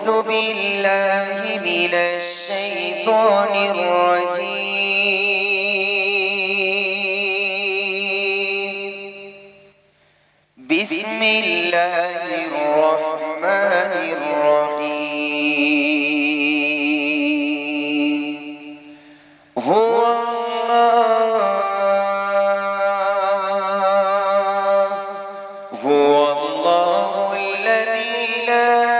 أعوذ بالله من الشيطان الرجيم بسم الله الرحمن الرحيم هو الله الذي لا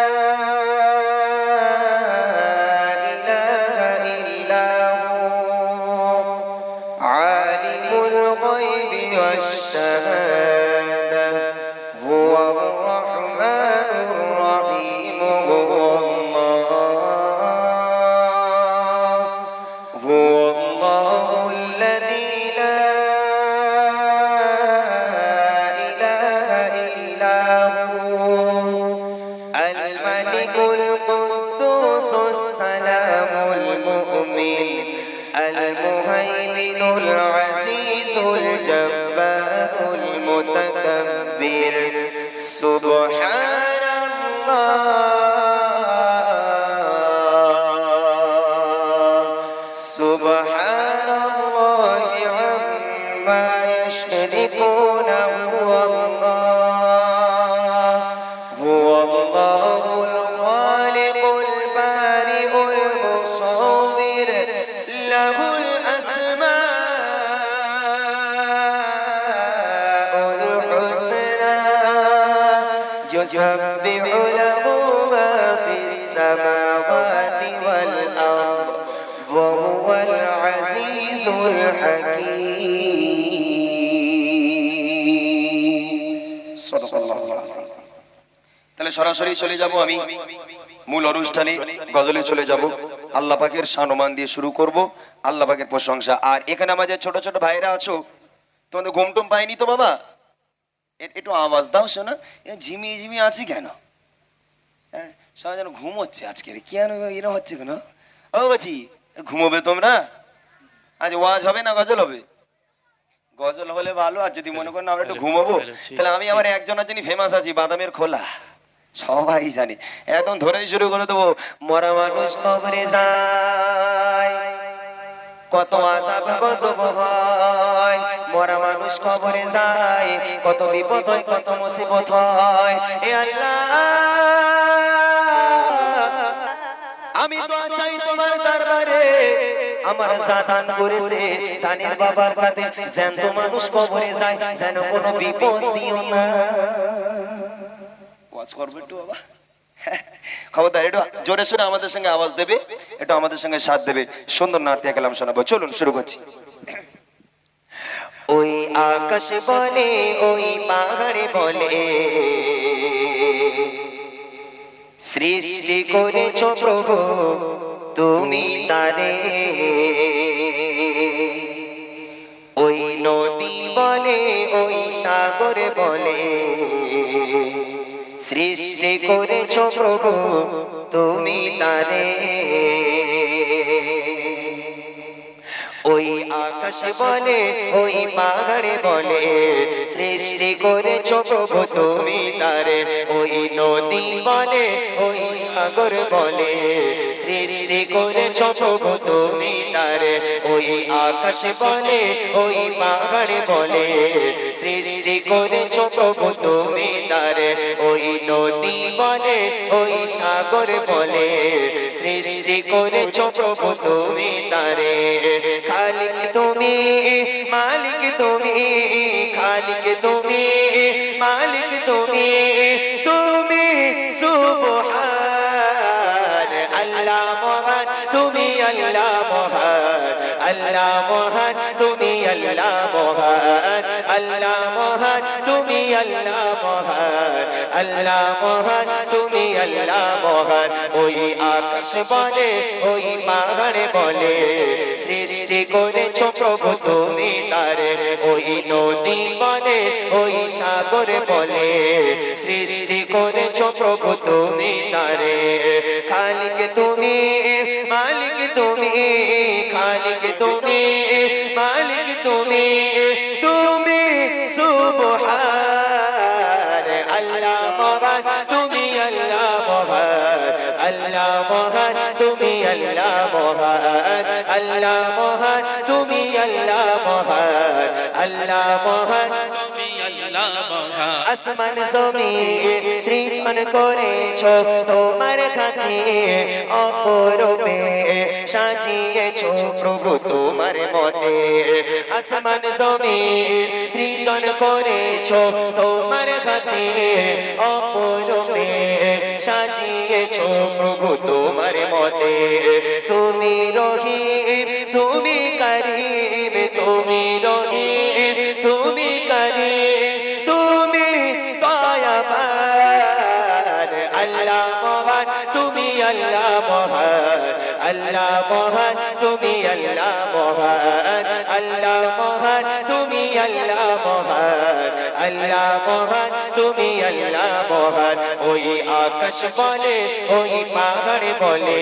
إله إلا هو عالم الغيب والشهادة هو الرحمن الرحيم هو الله الذي لا إله إلا هو الملك القدوس السلام المؤمن المهيمن العزيز الجبار المتكبر سبحان الله عما يشركون هو الله الخالق البارئ المصور له الأسماء الحسنى يسبح له ما في السماوات والأرض وهو العزيز الحكيم صدق الله العظيم তাহলে সরাসরি চলে যাব আমি মূল অনুষ্ঠানে গজলে চলে যাব আল্লাহ পাকের সম্মান দিয়ে শুরু করব আল্লাহ পাকের প্রশংসা আর এখানে আমাদের ছোট ছোট ভাইরা আছো তোমাদের ঘুমটুম পাইনি তো বাবা একটু আওয়াজ দাও শোনা ঝিমিয়ে ঝিমিয়ে আছি কেন হ্যাঁ সবাই যেন ঘুম হচ্ছে আজকের কেন এরকম হচ্ছে কেন ও বলছি ঘুমোবে তোমরা আজ ওয়াজ হবে না গজল হবে গজল হলে ভালো আর যদি মনে করেন আমরা একটু ঘুমাবো তাহলে আমি আমার একজনের জন্য ফেমাস আছি বাদামের খোলা সবাই জানে একদম ধরেই শুরু করে দেবো মরা মানুষ কবরে যায় কত আযাব গজব হয় মরা মানুষ কবরে যায় কত বিপদ হয় কত মুসিবত হয় এ আল্লাহ আমি তো চাই তোমার দরবারে আমার সাধান করেছে কানের বাবার কাছে জ্যান্ত মানুষ কবরে যায় যেন কোনো বিপদ দিও না ওয়াজ করবে একটু বাবা খবরদার একটু জোরে সোরে আমাদের সঙ্গে আওয়াজ দেবে একটু আমাদের সঙ্গে সাথ দেবে সুন্দর নাতিয়া কালাম শোনাবো চলুন শুরু করছি ওই আকাশ বলে ওই পাহাড়ে বলে সৃষ্টি করেছ প্রভু তুমি তারে ওই নদী বলে ওই সাগর বলে সৃষ্টি করেছ প্রভু তুমি তারে ওই আকাশ বলে ওই পাহাড়ে বলে সৃষ্টি করেছ প্রভু তুমি তারে ওই নদী বলে ওই সাগর বলে সৃষ্টি করেছ প্রভু তুমি তারে ওই আকাশ বলে ওই পাহাড়ে বলে সৃষ্টি করেছ প্রভু তুমি তারে ওই নদী বলে ওই সাগর বলে সৃষ্টি করেছ প্রভু তুমি তারে খালিক তুমি মালিক তুমি খালিক তুমি মালিক তুমি তুমি সুবহান আল্লাহ মহান তুমি আল্লাহ মহান আল্লাহ মহান তুমি আল্লাহ মহান আল্লাহ মহান তুমি আল্লাহ মহান আল্লাহ মহান তুমি আল্লাহ মহান ওই আকাশ বলে ওই পাহাড়ে বলে সৃষ্টি করেছ প্রভু তুমি তারে ওই নদী বলে ওই সাগর বলে সৃষ্টি করেছ প্রভু তুমি তারে খালিক তুমি মালিক তুমি খালিক তুমি মালিক তুমি তুমি সুবহান আল্লাহ মহান তুমি আল্লাহ মহান আল্লাহ মহান তুমি আল্লাহ মহান আল্লাহ মহান তুমি আল্লাহ মহান আল্লাহ মহান তুমি আল্লাহ মহান আসমান জমিন সৃজন করেছো তোমার খাতিরে অপরূপে সাজিয়েছো প্রভু তোমার মতে আসমান জমিন সৃজন করেছো তোমার খাতিরে অপরূপে সাজিয়েছো প্রভু তোমার মতে তুমি রহিম তুমি করিম তুমি রহিম তুমি করিম তুমি দয়াবান আল্লাহ মহান তুমি আল্লাহ মহান আল্লাহ মহান তুমি আল্লাহ মহান আল্লাহ মহান তুমি আল্লাহ মহান আল্লাহ মহান তুমি আল্লাহ মহান ওই আকাশ বলে ওই পাহাড় বলে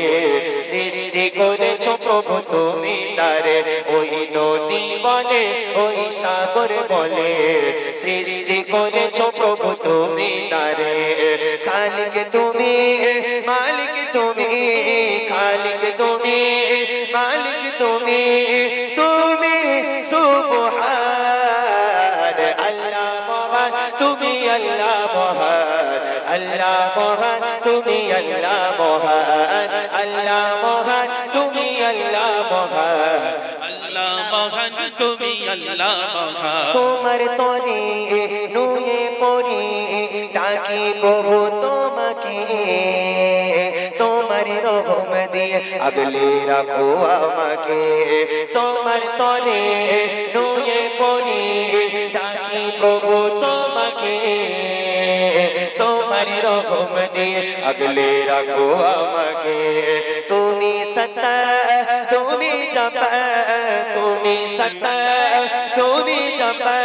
সৃষ্টি করেছো প্রভু তুমি তারে ওই নদী বলে ওই সাগর বলে সৃষ্টি করেছো প্রভু তুমি তারে খালিক তুমি মালিক তুমি খালিক তুমি মালিক তুমি তুমি সুবহান আল্লাহ মহান তুমি আল্লাহ মহান আল্লাহ মহান তুমি আল্লাহ মহান আল্লাহ মহান তুমি আল্লাহ মহান আল্লাহ মহান তুমি আল্লাহ মহান তোমার তরে নুয়ে পড়ি ডাকি প্রভু তোমাকে তোমার রহম দিয়ে আগলে রাখো আমাকে তোমার তরে নুয়ে পড়ি ডাকি প্রভু তোমাকে তোমার রহম দিয়ে আগলে রাখো আমাকে তুমি সত্তা তুমি জপা তুমি সত্তা তুমি জপা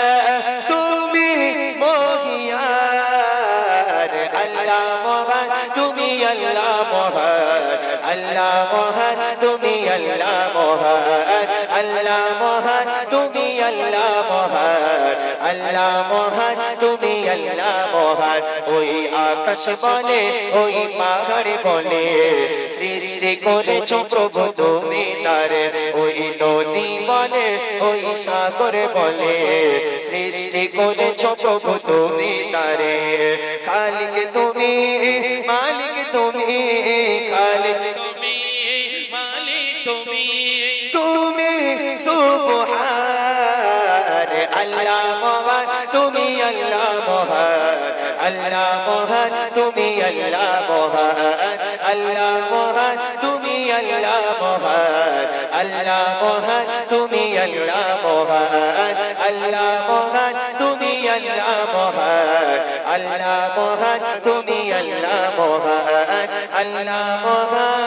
তুমি মহিয়ান আল্লাহ মহান তুমি আল্লাহ মহান আল্লাহ মহান তুমি আল্লাহ মহান আল্লাহ মহান তুমি আল্লাহ মহান আল্লাহ মহান তুমি আল্লাহ মহান ওই আকাশ বলে ওই পাহাড় বলে সৃষ্টি করেছো প্রভু তুমি তারে ওই নদী বলে ওই সাগর বলে সৃষ্টি করেছো প্রভু তুমি তারে খালিক তুমি মালিক তুমি খালিক তুমি মালিক তুমি তুমি সুবহান আল্লাহ মহান তুমি আল্লাহ মহান আল্লাহ মহান তুমি আল্লাহ মহান আল্লাহ মহান তুমি আল্লাহ মহান আল্লাহ মহান তুমি আল্লাহ মহান আল্লাহ মহান তুমি আল্লাহ মহান আল্লাহ মহান তুমি আল্লাহ মহান আল্লাহ মহান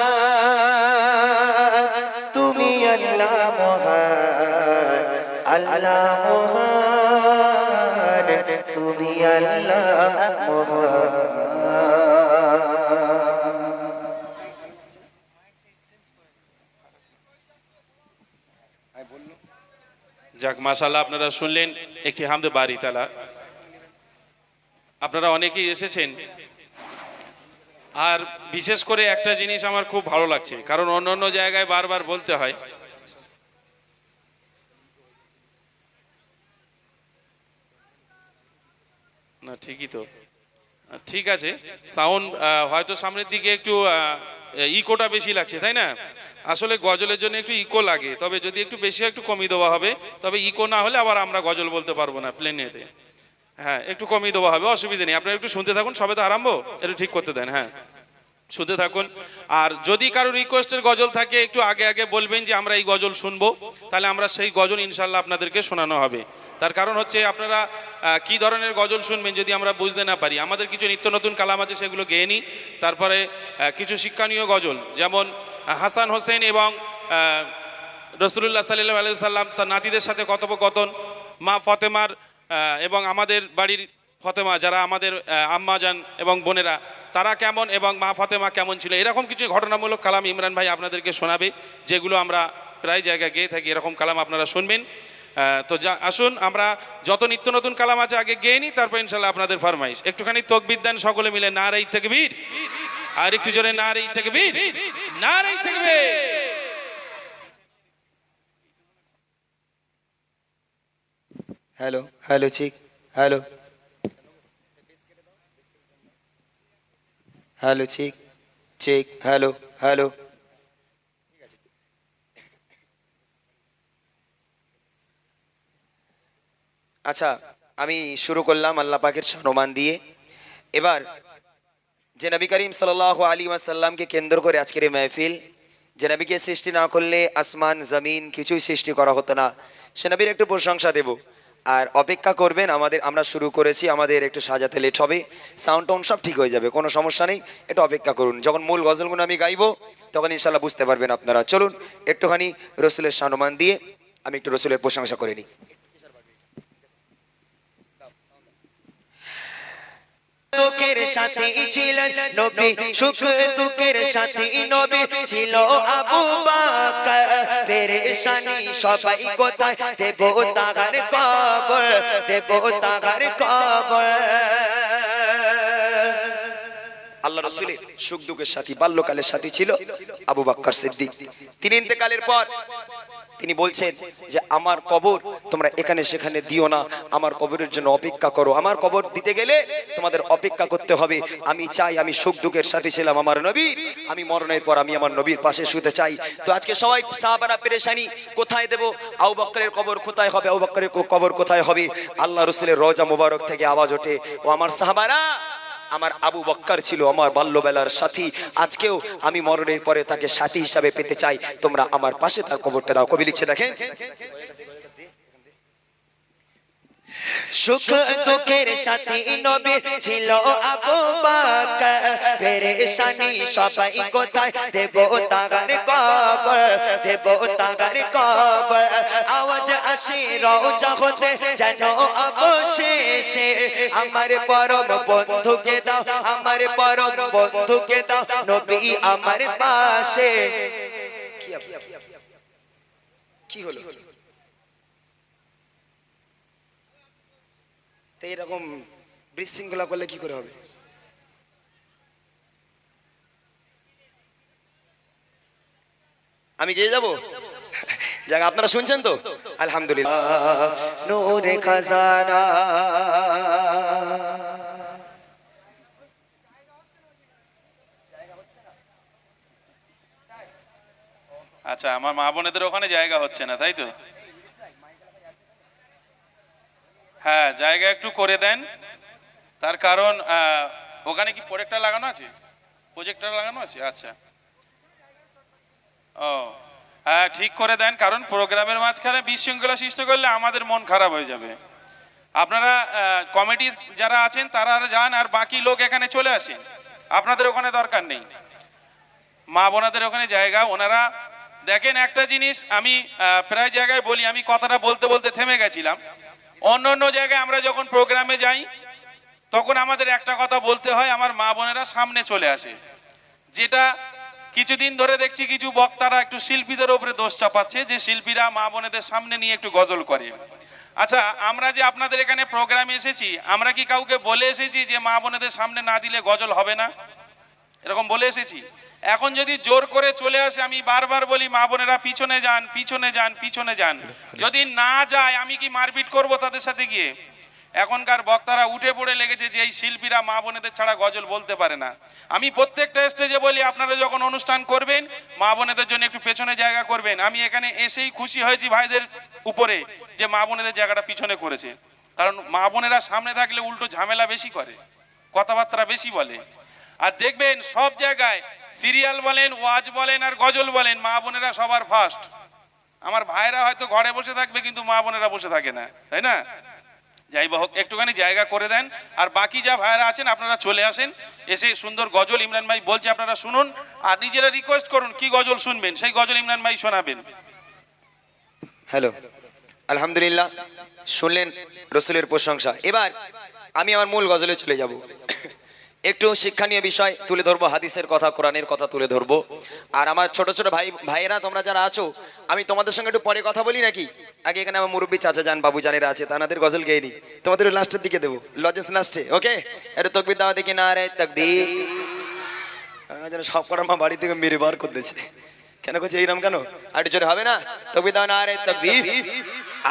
তুমি আল্লাহ মহান আল্লাহ মহান তুমি আল্লাহ মহান যাক মাশাআল্লাহ আপনারা শুনলেন একটি হামদে বারি তাআলা আপনারা অনেকেই এসেছেন আর বিশেষ করে একটা জিনিস আমার খুব ভালো লাগছে কারণ অন্যান্য জায়গায় বারবার বলতে হয় না ঠিকই তো ঠিক আছে সাউন্ড হয়তো সামনের দিকে একটু ইকোটা বেশি লাগছে তাই না আসলে গজলের জন্য একটু ইকো লাগে তবে যদি একটু বেশি একটু কমিয়ে দেওয়া হবে তবে ইকো না হলে আবার আমরা গজল বলতে পারবো না প্লেনেতে হ্যাঁ একটু কমিয়ে দেওয়া হবে অসুবিধা নেই আপনারা একটু শুনতে থাকুন সবে তো আরম্ভ একটু ঠিক করতে দেন হ্যাঁ শুনতে থাকুন আর যদি কারো রিকোয়েস্টের গজল থাকে একটু আগে আগে বলবেন যে আমরা এই গজল শুনবো তাহলে আমরা সেই গজল ইনশাল্লাহ আপনাদেরকে শোনানো হবে তার কারণ হচ্ছে আপনারা কি ধরনের গজল শুনবেন যদি আমরা বুঝতে না পারি আমাদের কিছু নিত্য নতুন কালাম আছে সেগুলো গেয়ে নিই তারপরে কিছু শিক্ষণীয় গজল যেমন হাসান হোসেন এবং রসুলুল্লাহ সাল্লাল্লাহু আলাইহি সাল্লাম তার নাতিদের সাথে কথোপকথন মা ফতেমার এবং আমাদের বাড়ির ফতেমা যারা আমাদের আম্মা জান এবং বোনেরা তারা কেমন এবং মা ফাতেমা কেমন ছিল এরকম কিছু ঘটনামূলক কালাম ইমরান ভাই আপনাদেরকে শোনাবে যেগুলো আমরা প্রায় জায়গায় গেয়ে থাকি এরকম কালাম আপনারা শুনবেন তো যা আসুন আমরা যত নিত্য নতুন কালাম আছে আগে গেয়ে নিই তারপর ইনশাল্লাহ আপনাদের ফরমাইশ একটুখানি তাকবীর দেন সকলে মিলে নারে তাকবীর আর একটু জোরে নারে তাকবীর, নারে তাকবীর। হ্যালো হ্যালো চিক, হ্যালো হ্যালো চিক চিক, হ্যালো হ্যালো। আচ্ছা, আমি শুরু করলাম আল্লাহ পাকের সম্মান দিয়ে। এবার যে নবী করিম সাল্লাল্লাহু আলাইহি ওয়াসাল্লামকে কেন্দ্র করে আজকের এই মাহফিল, যে নবীকে সৃষ্টি না করলে আসমান জমিন কিছুই সৃষ্টি করা হতো না, সে নবীর একটু প্রশংসা দেব। আর অপেক্ষা করবেন, আমরা শুরু করেছি, আমাদের একটু সাজাতে লেট হবে, সাউন্ড টাউন সব ঠিক হয়ে যাবে, কোনো সমস্যা নেই, একটু অপেক্ষা করুন। যখন মূল গজলগুলো আমি গাইবো তখন ইনশাল্লাহ বুঝতে পারবেন আপনারা। চলুন একটুখানি রসুলের সম্মান দিয়ে আমি একটু রসুলের প্রশংসা করে নিই। দুঃখের সাথী ছিলেন নবী, সুখ দুঃখের সাথী নবী ছিল আবু বকর। পেরেশানি সবাই কোথায় দেব তাহার কবর, দেব তাহার কবর। আল্লাহ রসুলের সুখ দুঃখের সাথী, বাল্যকালের সাথী ছিল আবু বকর সিদ্দিক। তিনি ইন্তেকালের পর তিনি বলছেন যে আমার কবর তোমরা এখানে সেখানে দিও না, আমার কবরের জন্য অপেক্ষা করো। আমার কবর দিতে গেলে তোমাদের অপেক্ষা করতে হবে। আমি চাই, আমি সুখ দুঃখের সাথী ছিলাম আমার নবী, আমি মরণের পর আমি আমার নবীর পাশে শুতে চাই। তো আজকে সবাই সাহাবারা পেরেশানি, কোথায় দেব, আবু বকরের কবর কোথায় হবে, আবু বকরের কবর কোথায় হবে। আল্লাহ রসুলের রওজা মুবারক থেকে আওয়াজ ওঠে, ও আমার সাহাবারা, আমার আবু বকর ছিল আমার বাল্যবেলার সাথী, আজকেও আমি মরণের পরে তাকে সাথী হিসাবে পেতে চাই, তোমরা আমার পাশে তার কবরটা দাও। কবি লিখছে দেখেন, সুখ দুঃখের সাথী নবী ছিল আবু বকর। পেরেশানি সবাই কোথায় দেব তাহার কবর, দেব তাহার কবর। আওয়াজ আসে রওজা হতে যেন অবশেষে, আমার পরম বন্ধুকে দাও, আমার পরম বন্ধুকে দাও, নবী আমার পাশে। কি হলো এরকম বিশৃঙ্খলা করলে কি করে হবে? আমি গিয়ে যাবো? যাক, আপনারা শুনছেন তো, আলহামদুলিল্লাহ। নূরে খাজানা আচ্ছা, আমার মা বোনেদের ওখানে জায়গা হচ্ছে না, তাই তো? হ্যাঁ, জায়গা একটু করে দেন। তার কারণ ওখানে কি প্রজেক্টর লাগানো আছে? প্রজেক্টর লাগানো আছে, আচ্ছা। ও হ্যাঁ, ঠিক করে দেন, কারণ প্রোগ্রামের মাঝখানে বিশৃঙ্খলা সৃষ্টি করলে আমাদের মন খারাপ হয়ে যাবে। আপনারা কমিটি যারা আছেন তারা যান, আর বাকি লোক এখানে চলে আসেন, আপনাদের ওখানে দরকার নেই। মা বোনাদের ওখানে জায়গা, ওনারা দেখেন একটা জিনিস আমি প্রায় জায়গায় বলি, আমি কথাটা বলতে বলতে থেমে গেছিলাম। অন্য অন্য জায়গায় আমরা যখন প্রোগ্রামে যাই তখন আমাদের একটা কথা বলতে হয়, আমার মা বোনেরা সামনে চলে আসে। যেটা কিছুদিন ধরে দেখছি কিছু বক্তারা একটু শিল্পীদের উপরে দোষ চাপাচ্ছে, যে শিল্পীরা মা বোনেদের সামনে নিয়ে একটু গজল করে। আচ্ছা, আমরা যে আপনাদের এখানে প্রোগ্রামে এসেছি, আমরা কি কাউকে বলে এসেছি যে মা বোনেদের সামনে না দিলে গজল হবে না? এরকম বলে এসেছি? এখন যদি জোর করে চলে আসে, আমি বারবার বলি মা বোনেরা পিছনে যান, পিছনে যান, পিছনে যান। যদি না যায় আমি কি মারপিট করব তাদের সাথে গিয়ে? এখনকার বক্তারা উঠে পড়ে লেগেছে যে এই শিল্পীরা মা বোনেদের ছাড়া গজল বলতে পারে না। আমি প্রত্যেকটা স্টেজে বলি, আপনারা যখন অনুষ্ঠান করবেন মা বোনেদের জন্য একটু পেছনে জায়গা করবেন। আমি এখানে এসেই খুশি হয়েছি ভাইদের উপরে যে মা বোনেদের জায়গাটা পিছনে করেছে, কারণ মা বোনেরা সামনে থাকলে উল্টো ঝামেলা বেশি করে, কথাবার্তা বেশি বলে। আর দেখবেন সব জায়গায় সিরিয়াল বলেন, ওয়াজ বলেন, আর গজল বলেন, মা বোনেরা সবার ফার্স্ট। আমার ভাইরা হয়তো ঘরে বসে থাকবে কিন্তু মা বোনেরা বসে থাকে না, তাই না? যাই হোক, একটুখানি জায়গা করে দেন। আর বাকি যা ভাইরা আছেন আপনারা চলে আসেন, এসে সুন্দর গজল ইমরান ভাই বলছে আপনারা শুনুন, আর নিজেরা রিকোয়েস্ট করুন কি গজল শুনবেন, সেই গজল ইমরান ভাই শোনাবেন। হ্যালো, আলহামদুলিল্লাহ, শুনলেন রসুলের প্রশংসা। এবার আমি আমার মূল গজলে চলে যাব। একটু শিক্ষণীয় বিষয় তুলে ধরবো, হাদিসের কথা, কোরআনের কথা তুলে ধরবো। আর আমার ছোট ছোট ভাইয়েরা তোমরা যারা আছো, আমি তোমাদের সঙ্গে একটু পরে কথা বলি নাকি? আগে এখানে আমার মুরব্বী চাচা যান, বাবু জানেরা আছে, তাদের গজল গেয়ে নি, তোমাদের লাস্টের দিকে দেবো, লজেস লাস্টে। ওকে, একটু তকবির দাও দেখি, না রে তাকবীর। যেন সব কটার মা বাড়ি থেকে মেরে বার করতেছে। কেন করছে এইরকম কেন? আর একটু জোরে হবে না? তকবীর দাও না রে তাকবীর,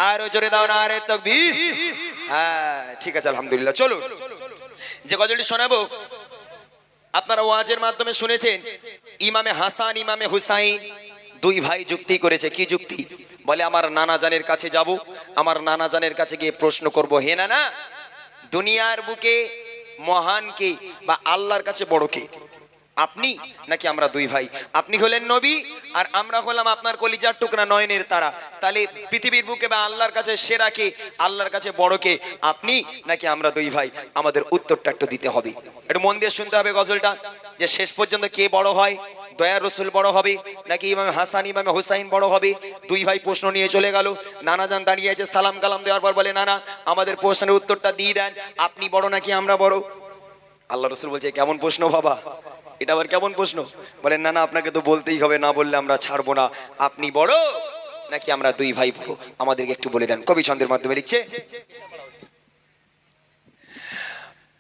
আরো জোরে দাও না রে তাকবীর। হ্যাঁ ঠিক আছে আলহামদুলিল্লাহ। চলুন যে গজলটি শোনাবো আপনারা ওয়াজের মাধ্যমে শুনেছেন, ইমামে হাসান ইমামে হুসাইন দুই ভাই যুক্তি করেছে। কি যুক্তি? বলে আমার নানা জানের কাছে যাব, আমার নানা জানের কাছে গিয়ে প্রশ্ন করব, হে নানা দুনিয়ার বুকে মহান কে বা আল্লাহর কাছে বড় কে, আপনি নাকি আমরা দুই ভাই? আপনি হলেন নবী আর আমরা হলাম আপনার কলিজার টুকরা নয়নের তারা। তাহলে পৃথিবীর বুকে বা আল্লাহর কাছে সেরা কে, আল্লাহর কাছে বড় কে, আপনি নাকি আমরা দুই ভাই? আমাদের উত্তরটা একটু দিতে হবে, একটু মন দিয়ে শুনতে হবে গজলটা, যে শেষ পর্যন্ত কে বড় হয়, দয়ার রসুল বড় হবে নাকি ইমামে হাসান ইমামে হুসাইন বড় হবে? দুই ভাই প্রশ্ন নিয়ে চলে গেল, নানা জান দাঁড়িয়ে আছে, সালাম কালাম দেওয়ার পর বলে নানা আমাদের প্রশ্নের উত্তরটা দিয়ে দেন, আপনি বড় নাকি আমরা বড়? আল্লাহ রসুল বলছে কেমন প্রশ্ন বাবা, এটা আবার কেমন প্রশ্ন? বলেন না না আপনাকে তো বলতেই হবে, না বললে আমরা ছাড়বো না, আপনি বড় নাকি আমরা দুই ভাই বড়, আমাদেরকে একটু বলে দেন। কবি ছন্দের মাধ্যমে লিখছে,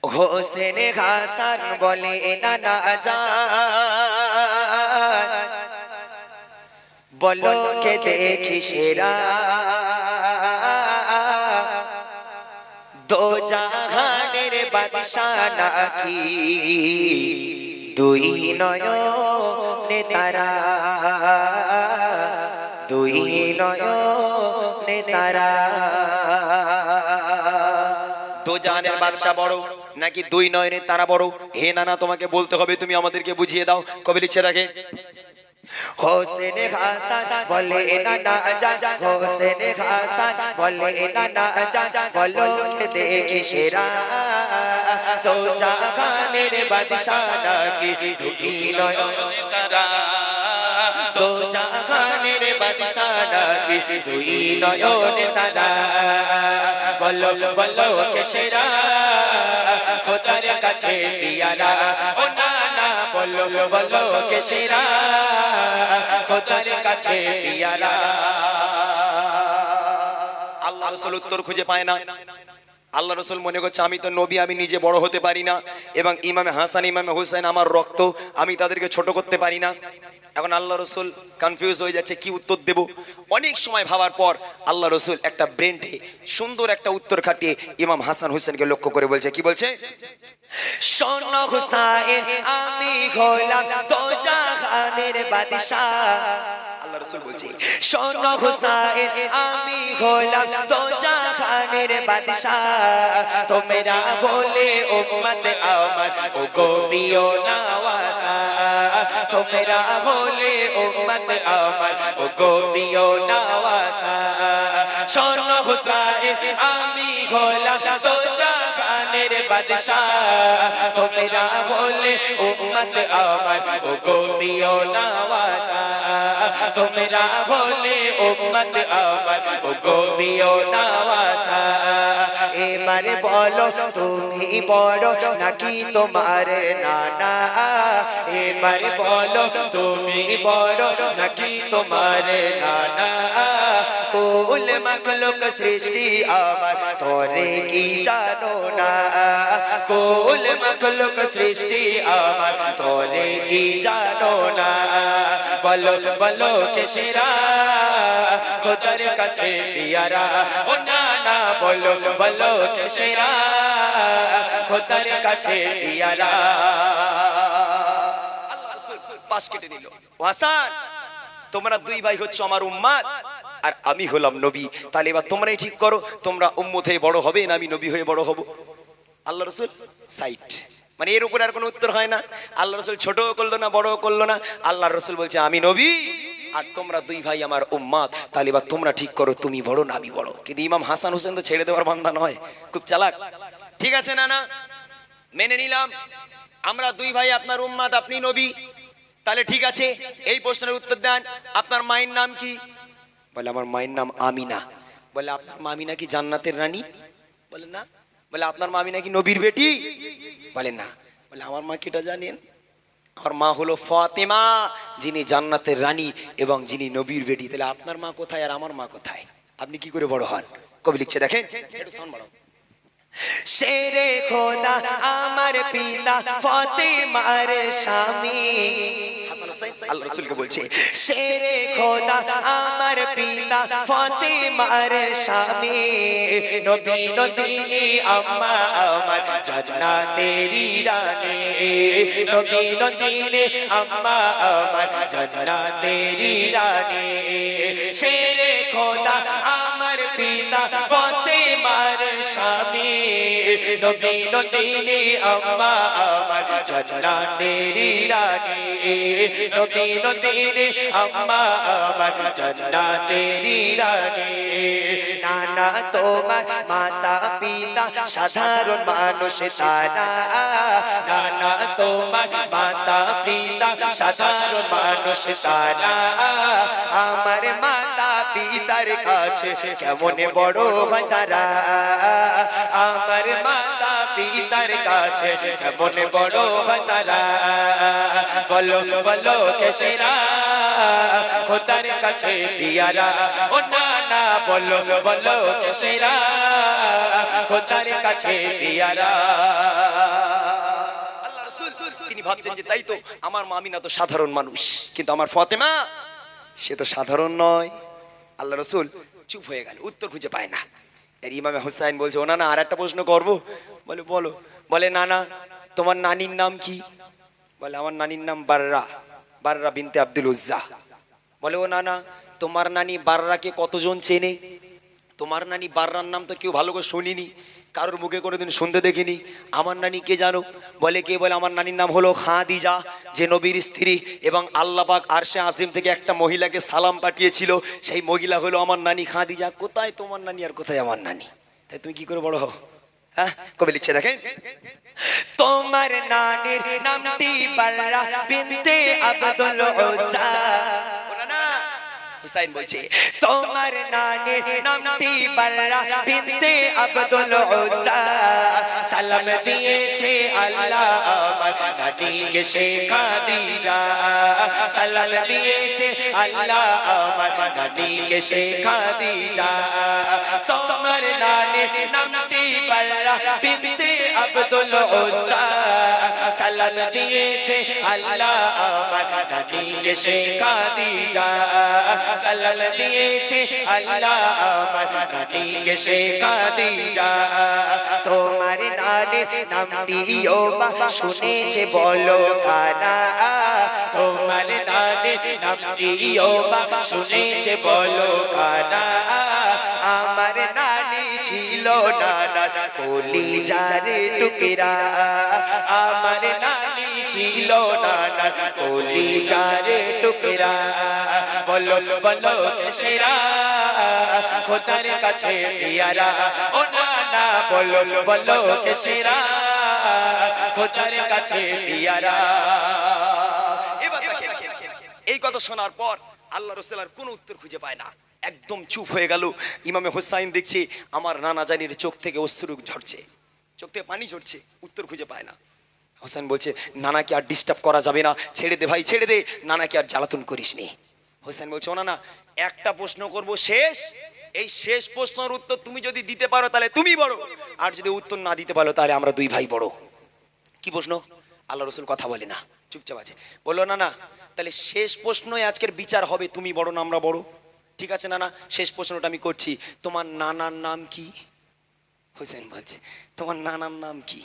হোসেন হাসান বলে নানা জান বলো কে দেখি সেরা, দো জাহানের বাদশাহ নাকি দুই নয়নে তারা, দুই নয়নে তারা। দো জাহানের বাদশা বড় নাকি দুই নয়নের তারা বড়? হে নানা তোমাকে বলতে হবে, তুমি আমাদেরকে বুঝিয়ে দাও। কবি লিখছে দেখে, হোসেন হাসান বলে নানা জান, হোসেন হাসান বলে নানা জান বলো কে দেখি সেরা, তো জাহানের বাদশাহ নাকি দুই নয়নে তারা, তো জাহানের বাদশাহ নাকি দুই নয়নে তারা। বলো বলো কে সেরা, খোদার কাছে পিয়ারা, ও নানা বলো বলো কে সেরা, খোদার কাছে পিয়ারা। আল্লাহ রসুল উত্তর খুঁজে পায় না। আল্লাহ রসুল মনে করছে আমি তো নবী, আমি নিজে বড় হতে পারি না, এবং ইমামে হাসান ইমামে হুসাইন আমার রক্ত, আমি তাদেরকে ছোট করতে পারি না। এখন আল্লাহ রসুল কনফিউজ হয়ে যাচ্ছে কি উত্তর দেব। অনেক সময় ভাবার পর আল্লাহ রসুল একটা ব্রেনটে সুন্দর একটা উত্তর খাটিয়ে ইমাম হাসান হুসেনকে লক্ষ্য করে বলছে, কি বলছে? শোনো হুসাইন আমি হলাম তো জাহানের বাদশাহ, আল্লাহ রসুল বলছে শোনো হুসাইন আমি হলাম তো জাহানের বাদশাহ, তোমরা হলে উম্মত আমার ও গো প্রিয় নওয়াসা, তোমরা হলে উম্মত আমার ও গো প্রিয় নওয়াসা। শোনো হুসাইন আমি হলাম তো জাহানের বাদশাহ, তোমরা হলে উম্মত আমার ও গো প্রিয় নওয়াসা, তোমরা হলে উম্মত আমার ও গো প্রিয় নওয়াসা। এবারে বলো তুমি বড় নাকি তোমার নানা, এবারে বলো তুমি বড় নাকি তোমার নানা, কুল মখলুক সৃষ্টি আমার তোরে কি জানো না, কুল মখলুক সৃষ্টি আমার তোরে কি জানো না। বলো বলো কে সেরা, খোদার কাছে পিয়ারা, ও নানা বলো বলো কে সেরা, খোদার কাছে পিয়ারা। আল্লাহ রসুল পাশ কেটে নিল। হাসান তোমরা দুই ভাই হচ্ছে আমার উম্মত আর আমি হলাম নবী, তাহলে এবার তোমরাই ঠিক করো তোমরা উম্মত হয়ে বড় হবে না আমি নবী হয়ে বড় হব? আল্লাহ রসুল সাইট, মানে এর উপরে আর কোনো উত্তর হয় না। আল্লাহ রসুল ছোটও করলো না বড়ও করলো না, আল্লাহ রসুল বলছে আমি নবী আর তোমরা দুই ভাই আমার উম্মত, তাহলে এবার তোমরা ঠিক করো তুমি বড় না আমি বড়। কিন্তু ইমাম হাসান হোসেন তো ছেড়ে দেওয়ার বান্দা নয়, খুব চালাক। ঠিক আছে না না মেনে নিলাম আমরা দুই ভাই, আপনার উম্মত আপনি নবী, তাহলে ঠিক আছে এই প্রশ্নের উত্তর দেন আপনার মায়ের নাম কি? বলে আমার মায়ের নাম আমিনা। বলে আপনার মামি নাকি জান্নাতের রানী? বলে না। বলে আপনার মামি নাকি নবীর বেটি? বলে না। বলে আমার মা কেটা জানেন? আমার মা হলো ফাতেমা, যিনি জান্নাতের রানী এবং যিনি নবীর বেটি। তাহলে আপনার মা কোথায় আর আমার মা কোথায়? আপনি কি করে বড় হন? কবি লিখছে দেখেন, একটু সাউন্ড বাড়াও। শেরে খোদা আমার পিতা ফাতেমার স্বামী হাসান হোসেন আল্লাহ রাসূলকে বলছে শেরে খোদা আমার পিতা ফাতেমার স্বামী নবী নবীনি আম্মা আমার জান্নাতেরি রানী নবী নবীনি আম্মা আমার জান্নাতেরি রানী শেরে খোদা আমার পিতা ফাতেমার স্বামী নবী নবীনি আম্মা আমার জান্নাতেরি রানী নবী নবীনি আম্মা আমার জান্নাতেরি রানী নানা তোমার মাতা পিতা সাধারণ মানুষ তারা নানা তোমার মাতা পিতা সাধারণ মানুষ তারা আমার মাতা পিতার কাছে কেমন বড় হয় তারা আমার মাতা পিতার কাছে কেমন বড় হয় তারা বলো বলো কেসেরা খোদার কাছে পিয়ারা ও নানা বলো বলো কেসেরা খোদার কাছে পিয়ারা আল্লাহ রাসূল তিনি ভাবছেন যে তাই তো আমার মা আমিনা তো সাধারণ মানুষ, কিন্তু আমার ফাতেমা সে তো সাধারণ নয়। আল্লাহ রাসূল চুপ হয়ে গেল, উত্তর খুঁজে পায় না। এর ইমামে হুসাইন বলছে ও না আর একটা প্রশ্ন করবো। বলে বলো। বলে নানা তোমার নানির নাম কি? বলে আমার নানির নাম বাররা, বাররা বিনতে আব্দুল উজ্জা। বলে ও নানা তোমার নানি বাররাকে কতজন চেনে? তোমার নানি বাররার নাম তো কেউ ভালো করে শুনিনি, কারোর মুখে কোনোদিন শুনতে দেখিনি। আমার নানি কে জানো? বলে কে? বলে আমার নানির নাম হলো খাদিজা, যে নবীর স্ত্রী, এবং আল্লাহ পাক আরশে আজিম থেকে একটা মহিলাকে সালাম পাঠিয়েছিল, সেই মহিলা হলো আমার নানি খাদিজা। কোথায় তোমার নানি আর কোথায় আমার নানি? তাই তুমি কি করে বড় হও? হ্যাঁ, কবি লিখছে দেখেন, তোমার নানির নামটি বাররা বিনতে আব্দুল উজ্জা। হুসাইন বলছে তোমার নানির নামটি বাররা বিনতে আব্দুল উজ্জা। সালাম দিয়েছে আল্লাহ আমার নানিকে সে খাদিজা। সালাম দিয়েছে আল্লাহ আমার নানিকে সে খাদিজা। তোমার নানির নামটি বাররা বিনতে আব্দুল উজ্জা। সালাম দিয়েছে আল্লাহ আমার নানিকে সে খাদিজা। সালাম দিয়েছে আল্লাহ আমার নানিকে সে খাদিজা। তোমার নানির নামটিও বা শুনেছে বলো কারা? তোমার নানির নামটিও বা শুনেছে বলো কারা? আমার নানি ছিল নানা কলিজার টুকরা। আমার নানি ছিল নানা কলিজার টুকরা। বলো বলো কেসেরা খোদার কাছে পিয়ারা ও নানা বলো বলো কেসেরা খোদার কাছে পিয়ারা। এবার দেখেন, এই কথা শোনার পর আল্লাহ রাসূল আর কোনো উত্তর খুঁজে পায় না, একদম চুপ হয়ে গেল। ইমামে হুসাইন দেখছে আমার নানা জানির চোখ থেকে অশ্রু ঝরছে, চোখ থেকে পানি ঝরছে, উত্তর খুঁজে পায় না। হোসেন বলছে নানাকে আর ডিস্টার্ব করা যাবে না, ছেড়ে দে ভাই ছেড়ে দে, নানাকে আর জ্বালাতন করিস নি। হোসেন বলছে ও না একটা প্রশ্ন করব শেষ, এই শেষ প্রশ্নের উত্তর তুমি যদি দিতে পারো তাহলে তুমি বড়, আর যদি উত্তর না দিতে পারো তাহলে আমরা দুই ভাই বড়। কি প্রশ্ন? আল্লাহ রাসূল কথা বলে না, চুপচাপ আছে। বললো না তাহলে শেষ প্রশ্নই আজকের বিচার হবে, তুমি বড় না আমরা বড়? ঠিক আছে নানা, শেষ প্রশ্নটা আমি করছি, তোমার নানার নাম কি? হোসেন বলছে তোমার নানার নাম কি?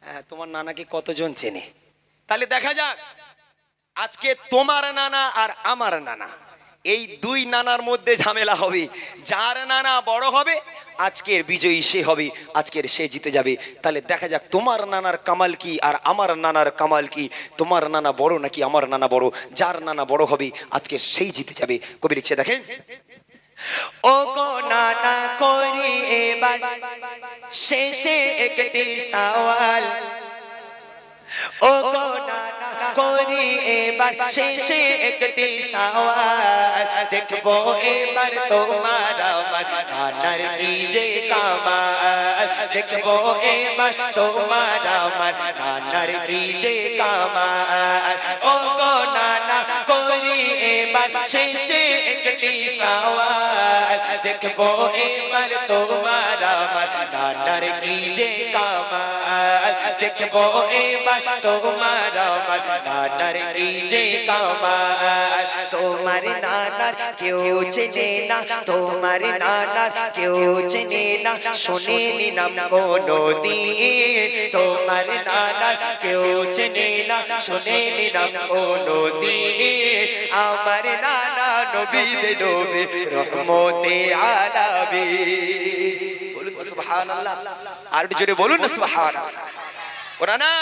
হ্যাঁ, তোমার নানাকে কতজন চেনে? তাহলে দেখা যাক আজকে তোমার নানা আর আমার নানা, এই দুই নানার মধ্যে ঝামেলা হবে। যার নানা বড় হবে আজকের বিজয়ী সে হবে, আজকের সে জিতে যাবে। তাহলে দেখা যাক তোমার নানার কামাল কি আর আমার নানার কামাল কি, তোমার নানা বড় নাকি আমার নানা বড়। যার নানা বড় হবে আজকের সেই জিতে যাবে। কবি লিখছে দেখেন, ও গো নানা করি এবার শেষে একটি সওয়াল। ও গো নানা করি এবার শেষে একটি সওয়াল। দেখবো এবার তোমার আমার নানার কি যে কামাল। দেখবো এবার তোমার আমার নানার কি যে কামাল। ও গো নানা করি এবার শেষে একটি সওয়াল। দেখবো এবার তোমার আমার নানার কি যে কামাল দেখবো এবার তোমার আমার নানার কি যে কামাল তোমার নানার কেউ চেনে না তোমার নানার কেউ চেনে না শোনেনি নাম কোনো দিন তোমার নানার কেউ চেনে না শোনেনি নাম কোনো দিন আমার নানা নবী দে নবী রহমতে আলামিন বলুন সুবহানাল্লাহ আর একটু জোরে বলুন না সুবহানাল্লাহ ওরা না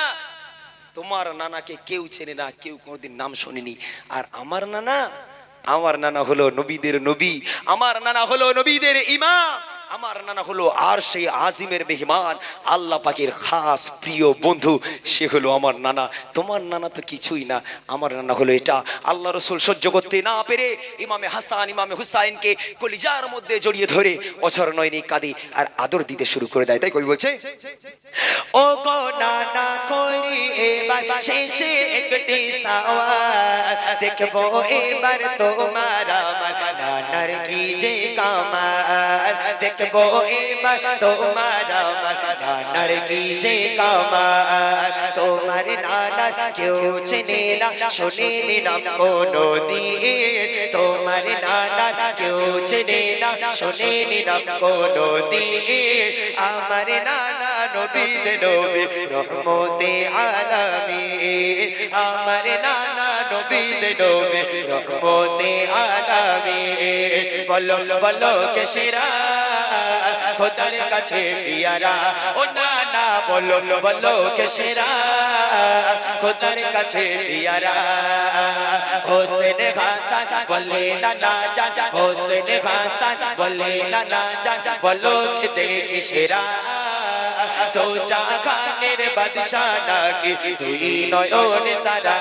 তোমার নানাকে কেউ চেনে না কেউ কোনোদিন নাম শোনেনি আর আমার নানা হলো নবীদের নবী আমার নানা হলো নবীদের ইমাম আমার নানা হলো আর সেই আজিমের মেহমান আল্লাহ পাকের খাস প্রিয় বন্ধু সে হলো আমার নানা তোমার নানা তো কিছুই না আমার নানা হলো এটা আল্লাহ রসুল সহ্য করতে না পেরে ইমামে হাসান ইমামে হুসাইনকে কলিজার মধ্যে জড়িয়ে ধরে অঝর নয়নি কাঁদে আর আদর দিতে শুরু করে দেয় তাই কবি বলছে ও গো নানা করি এবার শেষে একটি সওয়াল দেখবো এবার তোমার আমার নানার কি যে কামাল দেখবো এবার তোমার আমার নানার কি যে কামাল তোমার নানার কেউ চেনে না শোনেনি নাম কোনো দিন তোমার নানার কেউ চেনে না শোনেনি নাম কোনো দিন আমার নানা নবী দে নবী রহমতে আলামিন আমার নানা নবী দে নবী রহমতে আলামিন বলো বলো কে সেরা খোদার কাছে পিয়ারা ও নানা বলো বলো কে সেরা খোদার কাছে পিয়ারা হোসেন হাসান বলে নানা জান হোসেন হাসান বলে নানা জান বলো কে দেখি সেরা তো জাহানের বাদশাহ নাকি দুই নয়ন তারা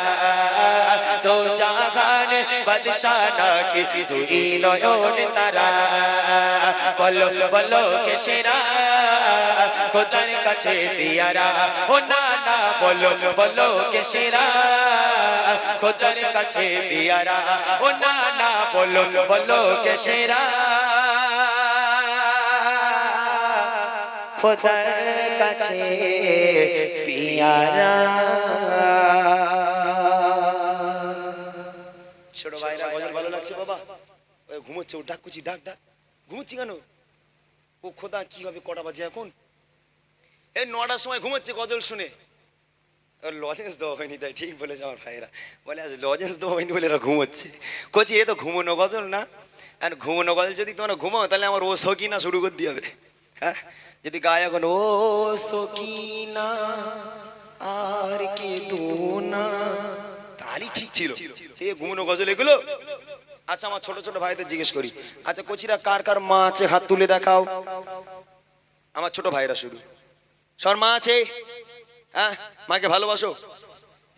তো জাহানের বাদশাহ নাকি দুই নয়ন তারা বলো বলো কে সেরা খোদার কাছে পিয়ারা ও নানা বলো বলো কে সেরা খোদার কাছে পিয়ারা ও নানা বলো বলো কে সেরা খোদার কাছে পিয়ারা ছোট ভাইরা গজল ভালো লাগছে বাবা ওই ঘুমোচ্ছে ও ডাক কুচি ডাক ডাক ঘুমোচ্ছি কেন ও খোদা কি হবে কটা বাজে এখন এই 9টার সময় ঘুমোচ্ছে গজল শুনে ওর লজেন্স দেওয়া হয়নি তাই ঠিক বলেছে আমার ভাইরা বলে আজ লজেন্স দেওয়া হয়নি বলে এরা ঘুমোচ্ছে কচি এ তো ঘুমোনো গজল না আর ঘুমোনো গজল যদি তোমরা ঘুমাও তাহলে আমার ও সকিনা শুরু করে দিয়ে হবে হ্যাঁ যদি গায়ে এখন ও সকিনা আর কে না তাহলেই ঠিক ছিল এই ঘুমোনো গজল এগুলো আচ্ছা আমার ছোট ছোট ভাইদের জিজ্ঞেস করি আচ্ছা কোচিরা কার কার মা আছে হাত তুলে দেখাও আমার ছোট ভাইরা শুধু সর মা আছে হ্যাঁ মাকে ভালোবাসো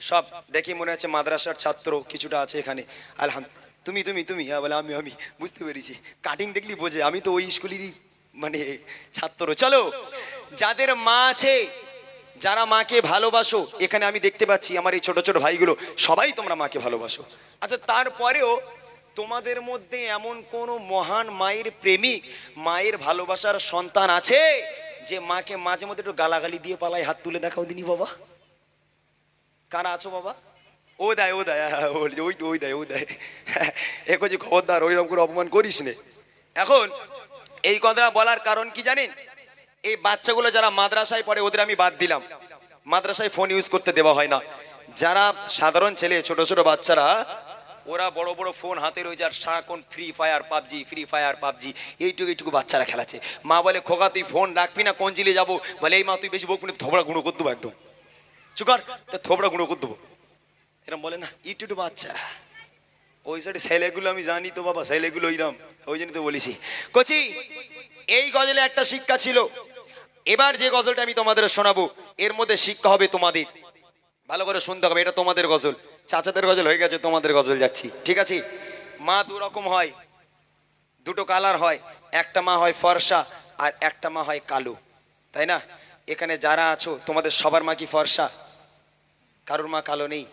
সব দেখি মনে হচ্ছে মাদ্রাসার ছাত্র কিছুটা আছে এখানে আলহামদুলিল্লাহ তুমি তুমি তুমি হ্যাঁ বলে আমি আমি বুঝতে পেরেছি কাটিং দেখলি বোঝে আমি তো ওই স্কুলেরই মানে ছাত্র চলো যাদের মা আছে যারা মাকে ভালোবাসো এখানে আমি দেখতে পাচ্ছি আমার এই ছোট ছোট ভাইগুলো সবাই তোমরা মাকে ভালোবাসো আচ্ছা তারপরেও তোমাদের মধ্যে এমন কোন মহান মায়ের প্রেমিক মায়ের ভালোবাসার সন্তান আছে যে মাকে মাঝে মধ্যে একটু গালাগালি দিয়ে পালায় হাত তুলে দেখাও দিনি বাবা কারা আছো বাবা ও দেয় ওই দেয় ও দেয় একো যে খবরদার ওইরকম করে অপমান করিস নে এখন এই কথাটা বলার কারণ কি জানেন এই বাচ্চাগুলো যারা মাদ্রাসায় পড়ে ওদের আমি বাদ দিলাম মাদ্রাসায় ফোন ইউজ করতে দেওয়া হয় না যারা সাধারণ ছেলে ছোট ছোট বাচ্চারা ওরা বড় বড় ফোন হাতে রয়েছে আর সারাক্ষণ ফ্রি ফায়ার পাবজি এইটুকু বাচ্চারা খেলাচ্ছে মা বলে খোকা তুই ফোন রাখবি না কোন জিলে যাবো বলে এই মা তুই বেশি বকবি না থোবড়া গুঁড়ো করে দেবো একদম চুকার তো থোবড়া গুঁড়ো করে দেবো এরকম বলে না ইটুটু বাচ্চারা ওই সাইডে ছেলেগুলো আমি জানি তো বাবা ছেলেগুলো ওইরকম ওই জন্য তো বলেছি কোচি এই গজলে একটা শিক্ষা ছিল এবার যে গজলটা আমি তোমাদের শোনাবো এর মধ্যে শিক্ষা হবে তোমাদের ভালো করে শুনতে হবে এটা তোমাদের গজল চাচাদের গজল হয়ে গেছে তোমাদের গজল যাচ্ছি ঠিক আছে মা দু রকম হয় দুটো কালার হয় একটা মা হয় ফর্সা আর একটা মা হয় কালো তাই না এখানে যারা আছো তোমাদের সবার মা কি ফর্সা কারোর মা কালো নেই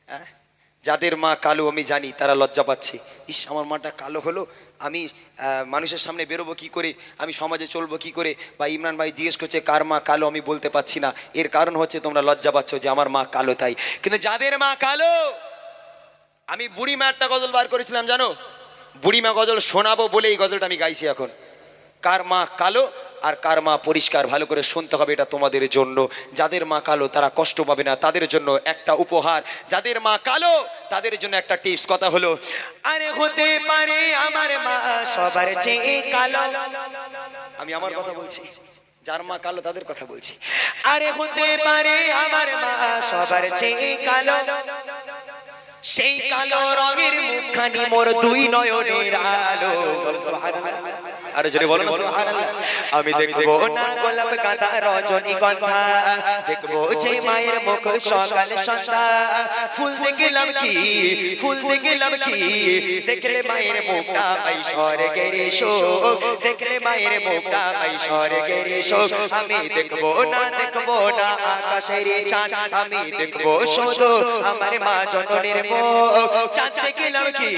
হ্যাঁ যাদের মা কালো আমি জানি তারা লজ্জা পাচ্ছে ইস আমার মাটা কালো হলো আমি মানুষের সামনে বেরোবো কি করে, আমি সমাজে চলবো কি করে, বা ইমরান ভাই জিজ্ঞেস করছে কার মা কালো, আমি বলতে পারছি না। এর কারণ হচ্ছে তোমরা লজ্জা পাচ্ছ যে আমার মা কালো তাই। কিন্তু যাদের মা কালো, আমি বুড়ি মা একটা গজল বার করেছিলাম জানো, বুড়ি মা গজল শোনাবো বলে এই গজলটা আমি গাইছি এখন। কার মা কালো আর কার মা পরিষ্কার, ভালো করে শুনতে হবে, এটা তোমাদের জন্য। যাদের মা কালো তারা কষ্ট পাবে না, তাদের জন্য একটা উপহার। যাদের মা কালো তাদের জন্য একটা টিপস। কথা হলো, আরে হতে পারে আমার মা সবার চেয়ে কালো, আমি আমার কথা বলছি, যার মা কালো তাদের কথা বলছি। আরে হতে পারে আমার মা সবার চেয়ে কালো, সেই কালো রঙের মুখখানি মোর দুই নয়নের আলো। আরে জোরে বলো না সুবহানাল্লাহ। আমি দেখবো না গোলাপ গাঁদা রজনীগন্ধা, দেখবো যে মায়ের মুখ সকাল সন্ধ্যা। ফুল দেখলাম কি, ফুল দেখলাম কি, দেখলে মায়ের মুখটা পাই স্বর্গের শোক, দেখলে মায়ের মুখটা পাই স্বর্গের শোক। আমি দেখবো না আকাশের চাঁদ, আমি দেখবো শুধু আমার মা জননীর মুখ। চাঁদ দেখলাম কি,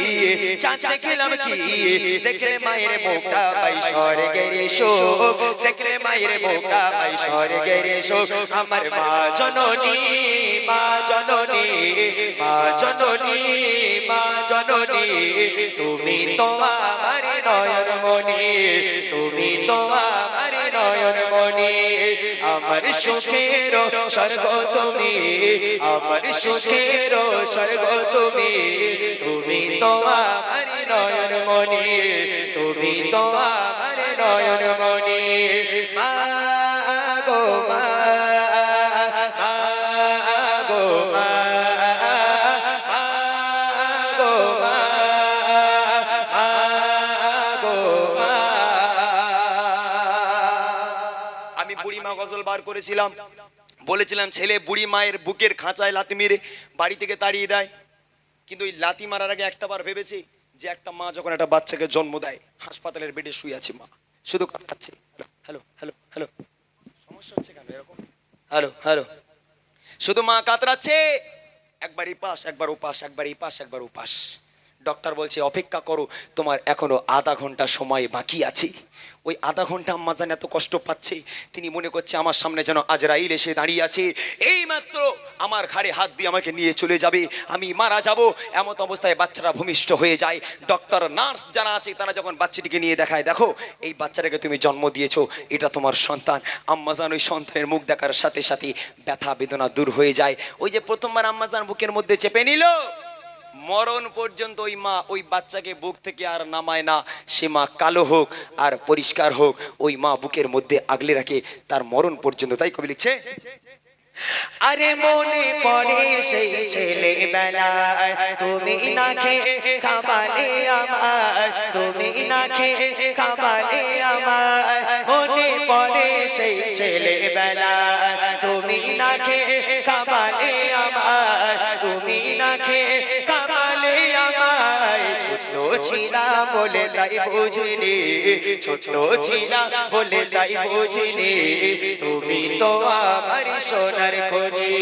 চাঁদ দেখলাম কি, দেখলে মায়ের মুখটা পাই স্বর্গের শোক, দেখলে মায়ের মুখটা পাই স্বর্গের শোক। আমার মা জননী, মা জননী, মা জননী, মা জননী, তুমি তো আমার নয়ন মনি, তুমি তো আমার নয়ন মনি। আমার সুখের স্বর্গ তুমি, আমার সুখের স্বর্গ তুমি, তুমি তো আমার নয়ন মনি, তুমি তো আমার নয়ন মনি। মা গো মা, মা গো মা, মা গো মা, মা গো মা। আমি বুড়ি মা গজল বার করেছিলাম, বলেছিলাম ছেলে বুড়ি মায়ের বুকের খাঁচায় লাথি মেরে বাড়ি থেকে তাড়িয়ে দেয়। কিন্তু ওই লাথি মারার আগে একটা বার ভেবেছি যে একটা মা যখন একটা বাচ্চাকে জন্ম দেয়, হাসপাতালের বেডে শুয়ে আছে মা, শুধু কাঁদছে, হ্যালো হ্যালো হ্যালো, সমস্যা হচ্ছে কেন এরকম, হ্যালো হ্যালো, শুধু মা কাতরাচ্ছে, একবার এই পাশ একবার ও পাশ, একবার এই পাশ একবার ও পাশ। ডক্টর বলছে অপেক্ষা করো, তোমার এখনো আধা ঘন্টা সময় বাকি আছে। ওই আধা ঘন্টা আম্মাজান এত কষ্ট পাচ্ছে, তিনি মনে করছে আমার সামনে যেন আজরাইল এসে দাঁড়িয়ে আছে, এই মাত্র আমার ঘাড়ে হাত দিয়ে আমাকে নিয়ে চলে যাবে, আমি মারা যাব। এমত অবস্থায় বাচ্চারা ভূমিষ্ঠ হয়ে যায়। ডক্টর নার্স যারা আছে তারা যখন বাচ্চাটিকে নিয়ে দেখায়, দেখো এই বাচ্চাটাকে তুমি জন্ম দিয়েছো, এটা তোমার সন্তান। আম্মাজান ওই সন্তানের মুখ দেখার সাথে সাথে ব্যথা বেদনা দূর হয়ে যায়। ওই যে প্রথমবার আম্মাজান বুকের মধ্যে চেপে নিল, মরণ পর্যন্ত ওই মা ওই বাচ্চাকে বুক থেকে আর নামায় না। সে মা কালো হোক আর পরিষ্কার হোক, ওই মা বুকের মধ্যে আগলে রাখে তার মরণ পর্যন্ত। তাই কবি লিখছে, আরে মনে পড়ে সেই ছেলেবেলায়, তুমি না খেয়ে খাবালে আমার, তুমি না খেয়ে খাবালে আমার। মনে পড়ে সেই ছেলেবেলায়, তুমি না খেয়ে খাবালে আমার, তুমি না খেয়ে খাবালে আমার। ছোট ছিলাম বলে তাই বুঝিনি, ছোট ছিলাম বলে তাই বুঝিনি, তুমি তো আমার সোনার খনি,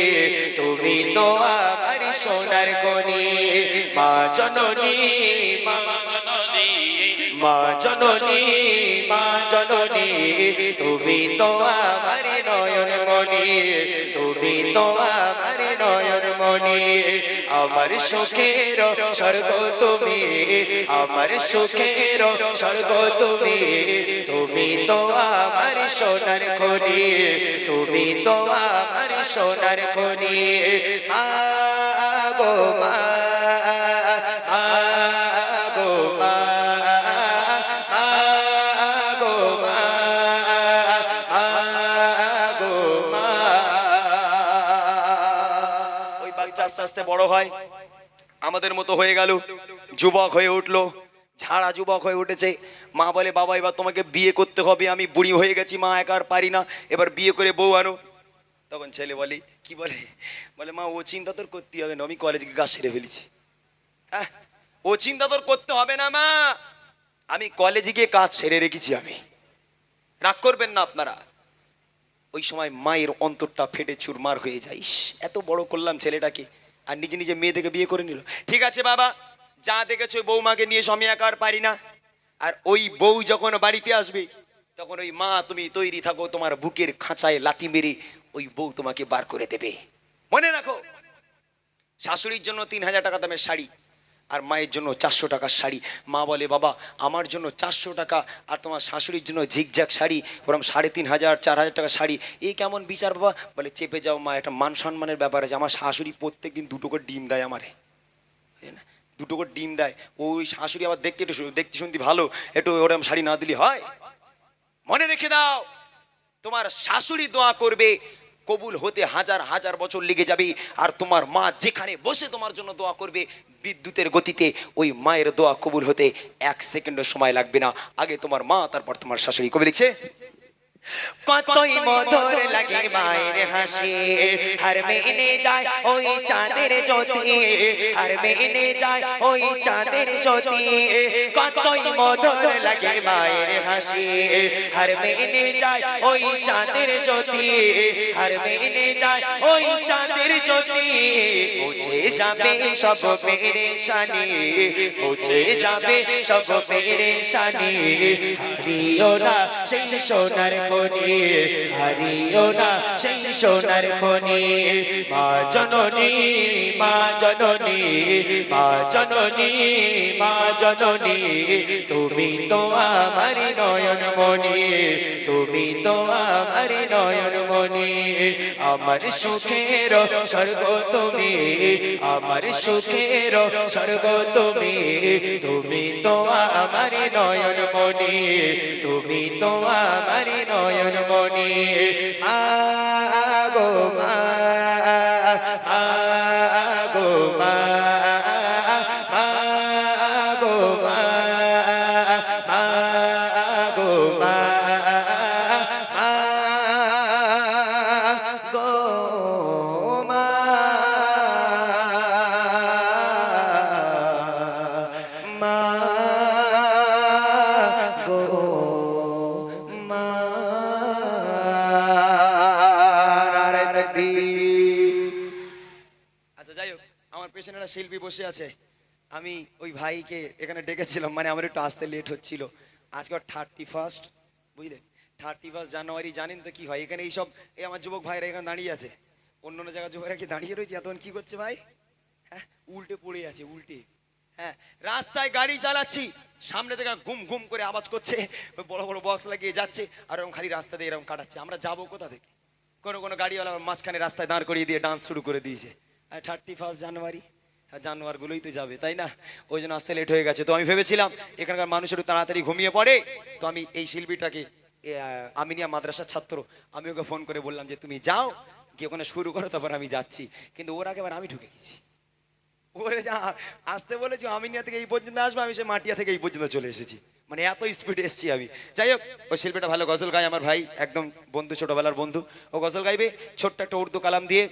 তুমি তো আমার সোনার খনি। মা জননী, মা জননী, মা জননী, মা জননী, তুমি তো আমার নয়ন মনি, তুমি তো আমার নয়ন মনি। আমার সুখের স্বর্গ তুমি, আমার সুখের স্বর্গ তুমি, তুমি তো আমার সোনার খনি, তুমি তো আমার সোনার খনি। মা গো মা, মা গো মা, মা গো মা, মা গো মা। ওই বাচ্চা আস্তে আস্তে বড় হয়, আমাদের মতো হয়ে গেল, যুবক হয়ে উঠলো, ঝাড়া যুবক হয়ে উঠেছে। মা বলে বাবা এবার তোমাকে বিয়ে করতে হবে, আমি বুড়ি হয়ে গেছি মা, একা আর পারি না, এবার বিয়ে করে বউ আনো। তখন ছেলে বলে কি বলে, বলে মা ও চিন্তা তোর করতে হবে না, আমি কলেজে গাছ সেরে ফেলেছি। হ্যাঁ, ও চিন্তা তোর করতে হবে না মা, আমি কলেজে গিয়ে কাজ সেরে রেখেছি। আমি রাগ করবেন না আপনারা। ওই সময় মায়ের অন্তরটা ফেটে চুরমার হয়ে যায়, এত বড় করলাম ছেলেটাকে, আর নিজে নিজে মেয়ে থেকে বিয়ে করে নিল। ঠিক আছে বাবা, যা দেখেছো বৌমাকে নিয়ে আমি একা আর পারি না, আর ওই বউ যখন বাড়িতে আসবে তখন ওই মা তুমি তৈরি থাকো, তোমার বুকের খাঁচায় লাথি মেরে ওই বউ তোমাকে বার করে দেবে। মনে রাখো, শাশুড়ির জন্য 3000 টাকা দামের শাড়ি আর মায়ের জন্য 400 টাকার শাড়ি। মা বলে বাবা আমার জন্য 400 টাকা আর তোমার শাশুড়ির জন্য ঝিকঝাক শাড়ি, ওরকম 3500 4000 টাকা শাড়ি, এই কেমন বিচার বাবা? বলে চেপে যাও মা, একটা মান সম্মানের ব্যাপার আছে। আমার শাশুড়ি প্রত্যেকদিন 2 করে ডিম দেয় আমারে, 2 করে ডিম দেয়। ওই শাশুড়ি আবার দেখতে একটু দেখতে শুনতে ভালো, একটু ওরকম শাড়ি না দিলে হয়? মনে রেখে দাও, তোমার শাশুড়ি দোয়া করবে, কবুল হতে হাজার হাজার বছর লেগে যাবে। আর তোমার মা যেখানে বসে তোমার জন্য দোয়া করবে, বিদ্যুতের গতিতে ওই মায়ের দোয়া কবুল হতে 1 সেকেন্ডের সময় লাগবে না। আগে তোমার মা, তারপর তোমার শাশুড়ি। কবি লিখছে, কতই মধুর লাগে মায়ের হাসি, হার মেনে যায় ওই চাঁদের জ্যোতি, হার মেনে যায় ওই চাঁদের জ্যোতি। কতই মধুর লাগে মায়ের হাসি, হার মেনে যায় ওই চাঁদের জ্যোতি, হার মেনে যায় ওই চাঁদের জ্যোতি। মুছে যাবে সব পেরেশানি, মুছে যাবে সব পেরেশানি। হারিও না সেই সোনার খনি, হারিও না সেই সোনার খনি। মা জননী, মা জননী, মা জননী, মা জননী, তুমি তো আমার নয়ন মনি, তুমি তো আমার নয়ন মনি। আমার সুখের স্বর্গ তুমি, আমার সুখের স্বর্গ তুমি, তুমি তো আমার নয়ন মনি, তুমি তো আমার নয়ন মনি। আগো মা, আগো মা, আগো মা, আগো মা, আগো মা, মা গো মা। আচ্ছা যাই হোক, আমার পেছনে একটা শিল্পী বসে আছে, আমি ওই ভাইকে এখানে ডেকেছিলাম, মানে আমার একটু আসতে লেট হচ্ছিল। আজকে 31 বুঝলে, 31 জানুয়ারি জানেন তো কি হয় এখানে? এইসব এই আমার যুবক ভাইরা এখানে দাঁড়িয়ে আছে, অন্য অন্য জায়গায় যুবকরা কি দাঁড়িয়ে রয়েছে, এতক্ষণ কি করছে ভাই? হ্যাঁ, উল্টে পড়ে আছে, উল্টে। হ্যাঁ, রাস্তায় গাড়ি চালাচ্ছি, সামনে থেকে ঘুম ঘুম করে আওয়াজ করছে, ওই বড় বড় বক্স লাগিয়ে যাচ্ছে, আর এরকম খালি রাস্তা দিয়ে এরকম কাটাচ্ছে। আমরা যাবো কোথা থেকে? কোনো কোনো গাড়িওয়ালা মাঝখানে রাস্তায় দাঁড় করিয়ে দিয়ে ডান্স শুরু করে দিয়েছে। 31 জানুয়ারি, জানুয়ারগুলোই তো যাবে, তাই না? ওই জন্য আসতে লেট হয়ে গেছে। তো আমি ভেবেছিলাম এখানকার মানুষ একটু তাড়াতাড়ি ঘুমিয়ে পড়ে, তো আমি এই শিল্পীটাকে, আমিনিয়া মাদ্রাসার ছাত্র, আমি ওকে ফোন করে বললাম যে তুমি যাও গিয়ে ওখানে শুরু করো, তারপর আমি যাচ্ছি। কিন্তু ওর আগে আমি ঢুকে গেছি, ওরে যা আসতে বলেছি আমিনিয়া থেকে এই পর্যন্ত আসবো, আমি সে মাটিয়া থেকে এই পর্যন্ত চলে এসেছি, মানে এত স্পিডে এসেছি আমি। যাই হোক, ওই শিল্পীটা ভালো গজল গায়, আমার ভাই একদম বন্ধু, ছোটবেলার বন্ধু। ও গজল গাইবে ছোট্ট একটা উর্দু কালাম দিয়ে।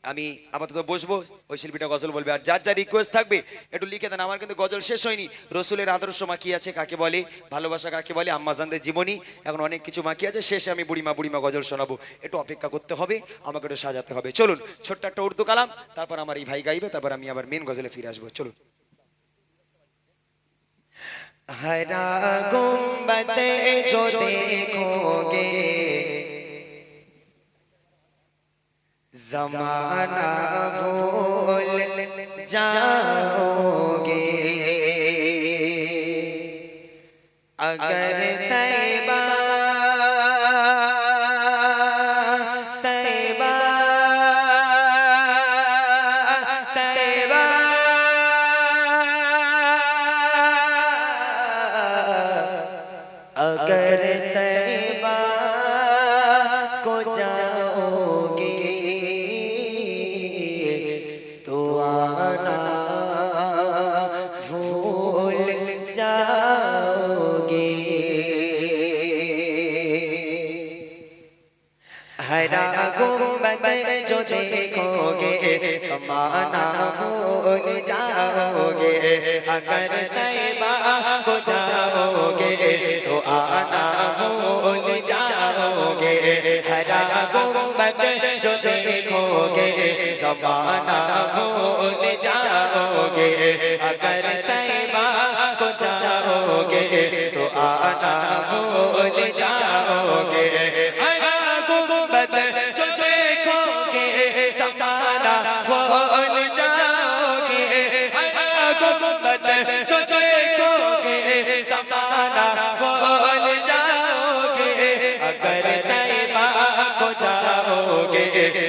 আমি আপাতত বসবো, ওই শিল্পীটা গজল বলবে। আর যার যা রিকোয়েস্ট থাকবে একটু লিখে দেন। আমার কিন্তু গজল শেষ হয়নি। রসুলের আদর্শ মাকি আছে কাকে বলে, ভালোবাসা কাকে বলে, আম্মাজানদের জীবনী, এখন অনেক কিছু মাকি আছে। শেষে আমি বুড়িমা বুড়িমা গজল শোনাবো, একটু অপেক্ষা করতে হবে, আমাকে একটু সাজাতে হবে। চলুন, ছোট্ট একটা উর্দু কালাম, তারপর আমার এই ভাই গাইবে, তারপর আমি আবার মেন গজলে ফিরে আসবো। চলুন। हरा गुंबद जो देखोगे जमाना भूल जाओगे, अगर तैबा तैबा तैबा अगर तैबा को जाओगे तो आना भूल जाओगे। हरा गुंबद जो देखोगे समाना भूल जाओगे, अगर तैबा को जाओगे तो आना भूल जाओगे। हरा गुंबद जो देखोगे समाना भूल जाओगे, अगर तैबा को जाओगे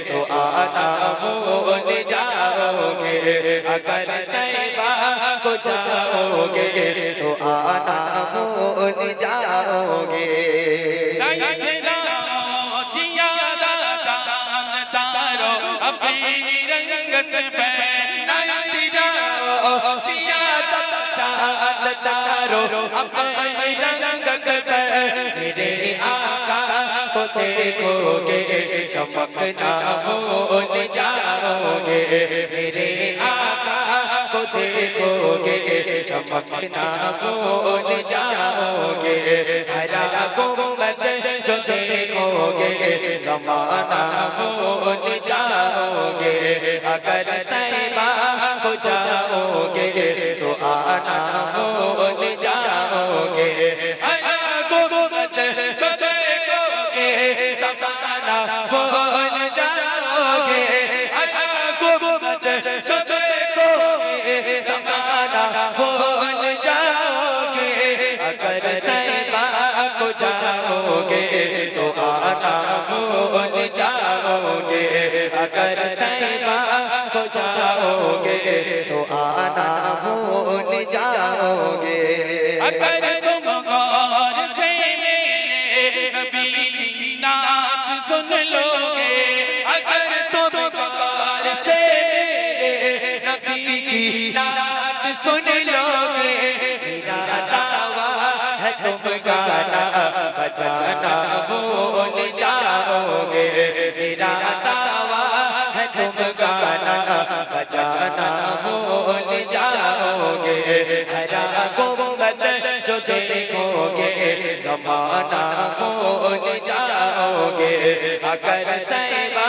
तो आना भूल जाओगे, अगर तैबा को जाओगे तो आना भूल जाओगे। अपनी रंगत पे चांद तारो अपनी रंगत पे, मेरे आका को देखोगे चमकना भूल जाओगे, मेरे आका को देखोगे चमकना भूल जाओगे। हरा गुंबद जो देखोगे ज़माना भूल जाओगे, अगर तैबा को जाओगे तो आना भूल जाओगे। हरा गुंबद जो देखोगे ज़माना भूल जाओगे, हरा गुंबद जो देखोगे ज़माना भूल जाओगे। अगर तैबा को जाओगे तो आना भूल जाओगे, अगर तैबा को जाओगे तो आना भूल जाओगे। अगर तुम गौर से मेरे नबी की नात सुन लोगे, अगर तुम गौर से मेरे नबी की नात सुन लोगे, मेरा दावा है तुम गाना बजाना भूल जाओगे, मेरा दावा है तुम गाना बजाना भूल जाओगे। हरा गुंबद जो देखोगे ज़माना भूल जाओगे, अगर तैबा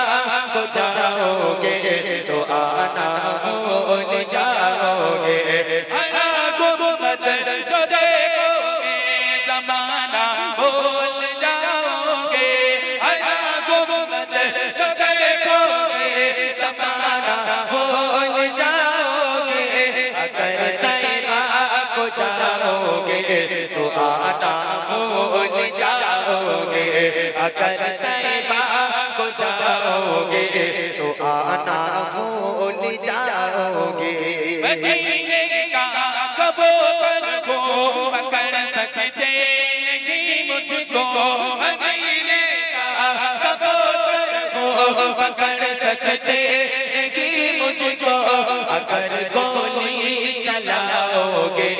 को जाओगे तो आना भूल जाओगे। हरा गुंबद जो देखोगे ज़माना भूल जाओगे, हरा गुंबद जो देखोगे ज़माना भूल जाओगे। अगर तैबा को जाओगे तो आना भूल जाओगे, अगर तैबा को जाओगे तो आना भूल जाओगे। मदीने का कबूतर को पकड़ सकते नहीं मुझको, मदीने का कबूतर को पकड़ सकते नहीं मुझको, अगर गोली चलाओगे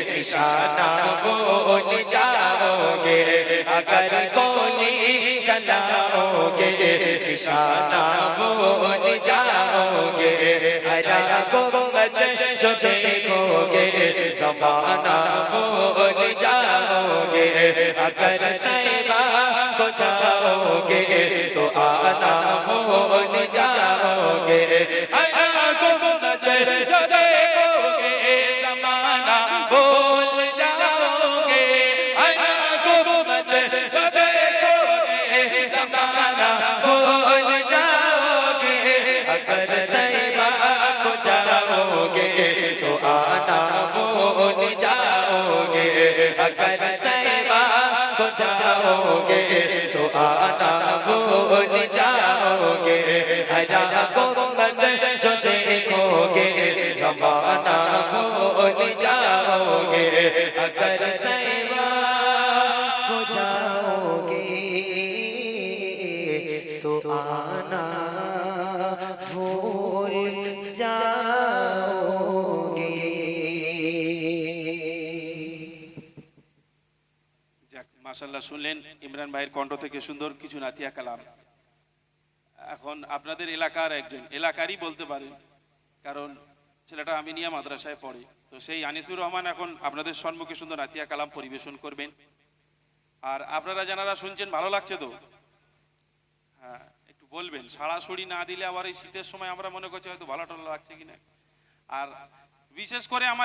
निशाना भूल जाओगे, अगर गोली चलाओगे निशाना भूल जाओगे। हरा गुंबद जो देखोगे ज़माना भूल जाओगे, अगर तैबा को जाओगे तो आना भूल जाओगे। हरा गुंबद जो देखोगे ज़माना भूल जाओगे, हरा गुंबद जो देखोगे ज़माना भूल जाओगे। अगर तैबा को जाओगे तो आना भूल जाओगे, अगर तैबा को जाओगे तो आना भूल जाओगे। हरा गुंबद जो देखोगे ज़माना भूल जाओगे, अगर तैबा को जाओगे तो आना भूल जाओगे। যাক মাশাআল্লাহ, শুনলেন ইমরান ভাইয়ের কণ্ঠ থেকে সুন্দর কিছু নাতিয়া কালাম। এখন আপনাদের এলাকার একজন, এলাকারই বলতে পারেন, কারণ ছেলেটা আমিনিয়া মাদ্রাসায় পড়ে, তো সেই আনিসুর রহমান এখন আপনাদের সম্মুখে সুন্দর নাতিয়া কালাম পরিবেশন করবেন। আর আপনারা যারা শুনছেন ভালো লাগছে তো? হ্যাঁ, একটু বলবেন। সাড়াছড়ি না দিলে আবার এই শীতের সময় আমরা মনে করছি হয়তো ভালো টালো লাগছে কিনা। আর বিশেষ করে আমার